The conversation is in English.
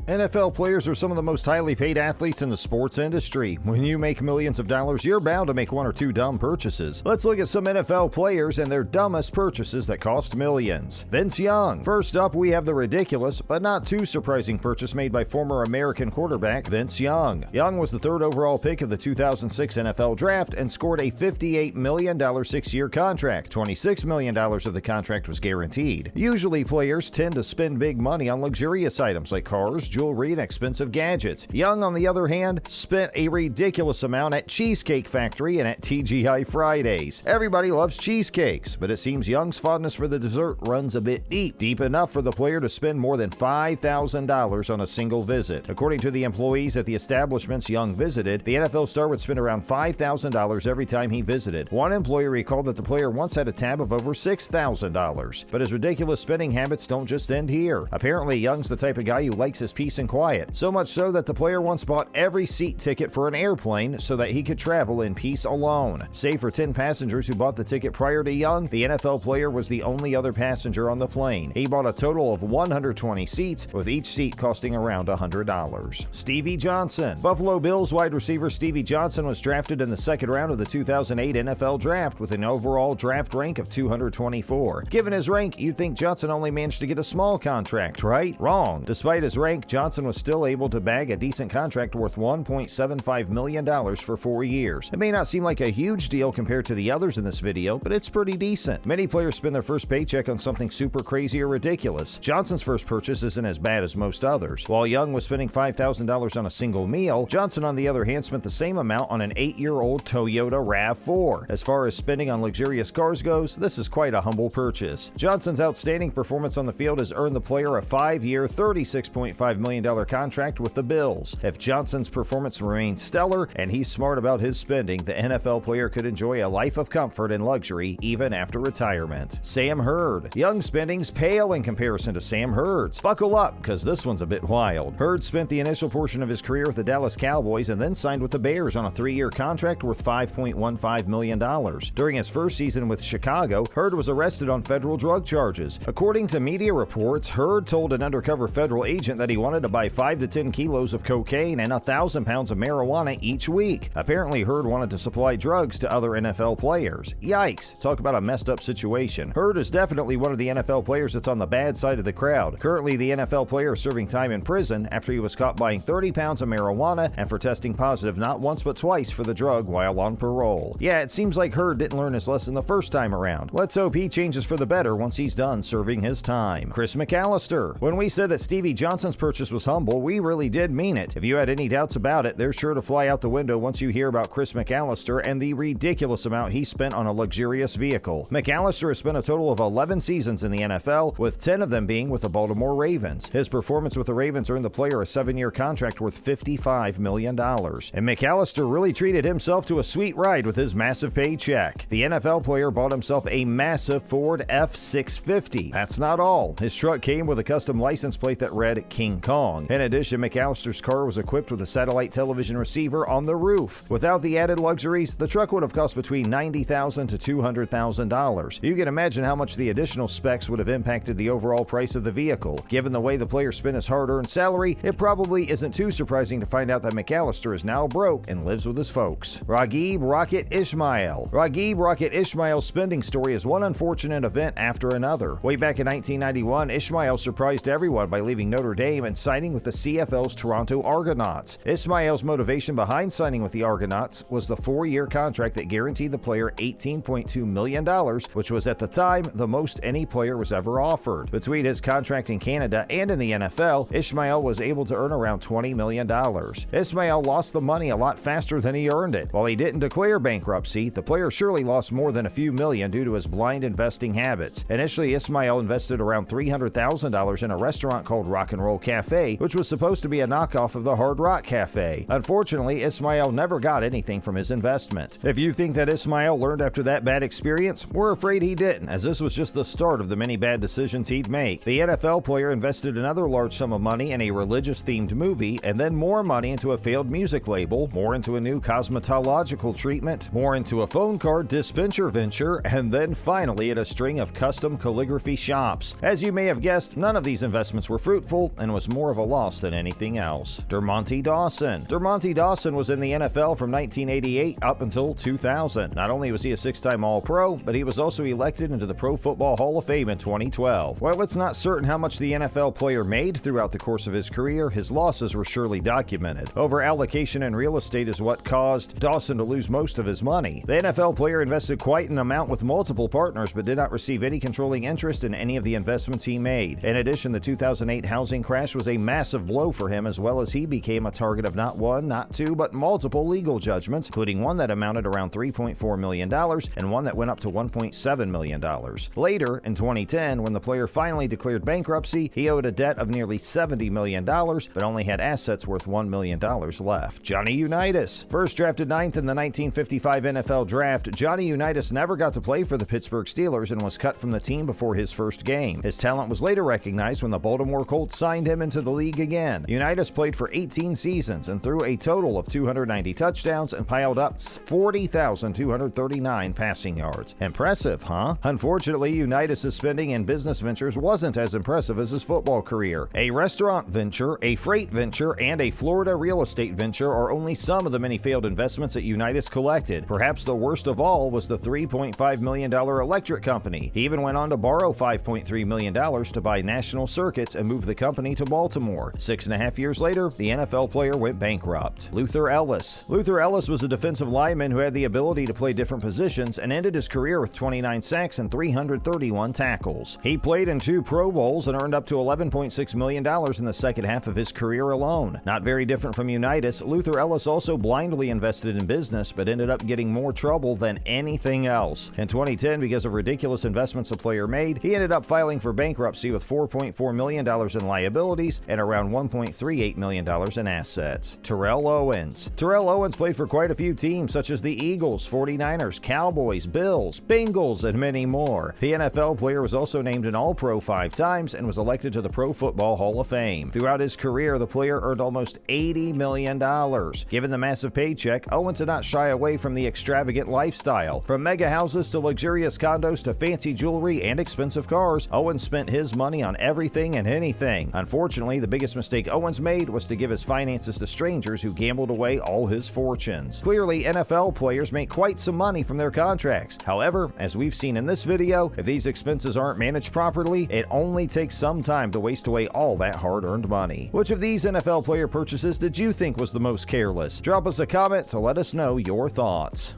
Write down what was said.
NFL players are some of the most highly paid athletes in the sports industry. When you make millions of dollars, you're bound to make one or two dumb purchases. Let's look at some NFL players and their dumbest purchases that cost millions. Vince Young. First up, we have the ridiculous, but not too surprising purchase made by former American quarterback Vince Young. Young was the third overall pick of the 2006 NFL Draft and scored a $58 million 6-year contract. $26 million of the contract was guaranteed. Usually, players tend to spend big money on luxurious items like cars, jewelry, and expensive gadgets. Young, on the other hand, spent a ridiculous amount at Cheesecake Factory and at TGI Fridays. Everybody loves cheesecakes, but it seems Young's fondness for the dessert runs a bit deep enough for the player to spend more than $5,000 on a single visit. According to the employees at the establishments Young visited, the NFL star would spend around $5,000 every time he visited. One employee recalled that the player once had a tab of over $6,000. But his ridiculous spending habits don't just end here. Apparently, Young's the type of guy who likes his peace and quiet, so much so that the player once bought every seat ticket for an airplane so that he could travel in peace alone. Save for 10 passengers who bought the ticket prior to Young, the NFL player was the only other passenger on the plane. He bought a total of 120 seats, with each seat costing around $100. Stevie Johnson. Buffalo Bills wide receiver Stevie Johnson was drafted in the second round of the 2008 NFL Draft with an overall draft rank of 224. Given his rank, you'd think Johnson only managed to get a small contract, right? Wrong. Despite his rank, Johnson was still able to bag a decent contract worth $1.75 million for 4 years. It may not seem like a huge deal compared to the others in this video, but it's pretty decent. Many players spend their first paycheck on something super crazy or ridiculous. Johnson's first purchase isn't as bad as most others. While Young was spending $5,000 on a single meal, Johnson, on the other hand, spent the same amount on an 8-year-old Toyota RAV4. As far as spending on luxurious cars goes, this is quite a humble purchase. Johnson's outstanding performance on the field has earned the player a 5-year, $36.5 million contract with the Bills. If Johnson's performance remains stellar and he's smart about his spending, the NFL player could enjoy a life of comfort and luxury even after retirement. Sam Hurd. Young's spending's pale in comparison to Sam Hurd's. Buckle up, because this one's a bit wild. Hurd spent the initial portion of his career with the Dallas Cowboys and then signed with the Bears on a 3-year contract worth $5.15 million. During his first season with Chicago, Hurd was arrested on federal drug charges. According to media reports, Hurd told an undercover federal agent that he wanted to buy 5 to 10 kilos of cocaine and 1,000 pounds of marijuana each week. Apparently, Hurd wanted to supply drugs to other NFL players. Yikes, talk about a messed up situation. Hurd is definitely one of the NFL players that's on the bad side of the crowd. Currently, the NFL player is serving time in prison after he was caught buying 30 pounds of marijuana and for testing positive not once but twice for the drug while on parole. Yeah, it seems like Hurd didn't learn his lesson the first time around. Let's hope he changes for the better once he's done serving his time. Chris McAllister. When we said that Stevie Johnson's purchase was humble, we really did mean it. If you had any doubts about it, they're sure to fly out the window once you hear about Chris McAllister and the ridiculous amount he spent on a luxurious vehicle. McAllister has spent a total of 11 seasons in the NFL, with 10 of them being with the Baltimore Ravens. His performance with the Ravens earned the player a 7-year contract worth $55 million. And McAllister really treated himself to a sweet ride with his massive paycheck. The NFL player bought himself a massive Ford F-650. That's not all. His truck came with a custom license plate that read King Kong. In addition, McAllister's car was equipped with a satellite television receiver on the roof. Without the added luxuries, the truck would have cost between $90,000 to $200,000. You can imagine how much the additional specs would have impacted the overall price of the vehicle. Given the way the player spent his hard-earned salary, it probably isn't too surprising to find out that McAllister is now broke and lives with his folks. Raghib Rocket Ismail. Raghib Rocket Ismail's spending story is one unfortunate event after another. Way back in 1991, Ismail surprised everyone by leaving Notre Dame and signing with the CFL's Toronto Argonauts. Ismail's motivation behind signing with the Argonauts was the 4-year contract that guaranteed the player $18.2 million, which was at the time the most any player was ever offered. Between his contract in Canada and in the NFL, Ismail was able to earn around $20 million. Ismail lost the money a lot faster than he earned it. While he didn't declare bankruptcy, the player surely lost more than a few million due to his blind investing habits. Initially, Ismail invested around $300,000 in a restaurant called Rock and Roll Cafe, which was supposed to be a knockoff of the Hard Rock Cafe. Unfortunately, Ismail never got anything from his investment. If you think that Ismail learned after that bad experience, we're afraid he didn't, as this was just the start of the many bad decisions he'd make. The NFL player invested another large sum of money in a religious-themed movie, and then more money into a failed music label, more into a new cosmetological treatment, more into a phone card dispenser venture, and then finally at a string of custom calligraphy shops. As you may have guessed, none of these investments were fruitful and was more of a loss than anything else. Dermontti Dawson. Dermontti Dawson was in the NFL from 1988 up until 2000. Not only was he a six-time All-Pro, but he was also elected into the Pro Football Hall of Fame in 2012. While it's not certain how much the NFL player made throughout the course of his career, his losses were surely documented. Over-allocation in real estate is what caused Dawson to lose most of his money. The NFL player invested quite an amount with multiple partners, but did not receive any controlling interest in any of the investments he made. In addition, the 2008 housing crash was a massive blow for him, as well as he became a target of not one, not two, but multiple legal judgments, including one that amounted around $3.4 million and one that went up to $1.7 million. Later, in 2010, when the player finally declared bankruptcy, he owed a debt of nearly $70 million, but only had assets worth $1 million left. Johnny Unitas. First drafted 9th in the 1955 NFL Draft, Johnny Unitas never got to play for the Pittsburgh Steelers and was cut from the team before his first game. His talent was later recognized when the Baltimore Colts signed him into the league again. Unitas played for 18 seasons and threw a total of 290 touchdowns and piled up 40,239 passing yards. Impressive, huh? Unfortunately, Unitas' spending in business ventures wasn't as impressive as his football career. A restaurant venture, a freight venture, and a Florida real estate venture are only some of the many failed investments that Unitas collected. Perhaps the worst of all was the $3.5 million electric company. He even went on to borrow $5.3 million to buy National Circuits and move the company to Baltimore. 6.5 years later, the NFL player went bankrupt. Luther Ellis. Luther Ellis was a defensive lineman who had the ability to play different positions and ended his career with 29 sacks and 331 tackles. He played in 2 Pro Bowls and earned up to $11.6 million in the second half of his career alone. Not very different from Unitas, Luther Ellis also blindly invested in business but ended up getting more trouble than anything else. In 2010, because of ridiculous investments the player made, he ended up filing for bankruptcy with $4.4 million in liabilities and around $1.38 million in assets. Terrell Owens. Terrell Owens played for quite a few teams such as the Eagles, 49ers, Cowboys, Bills, Bengals, and many more. The NFL player was also named an All-Pro 5 times and was elected to the Pro Football Hall of Fame. Throughout his career, the player earned almost $80 million. Given the massive paycheck, Owens did not shy away from the extravagant lifestyle. From mega houses to luxurious condos to fancy jewelry and expensive cars, Owens spent his money on everything and anything. Unfortunately, the biggest mistake Owens made was to give his finances to strangers who gambled away all his fortunes. Clearly, NFL players make quite some money from their contracts. However, as we've seen in this video, if these expenses aren't managed properly, it only takes some time to waste away all that hard-earned money. Which of these NFL player purchases did you think was the most careless? Drop us a comment to let us know your thoughts.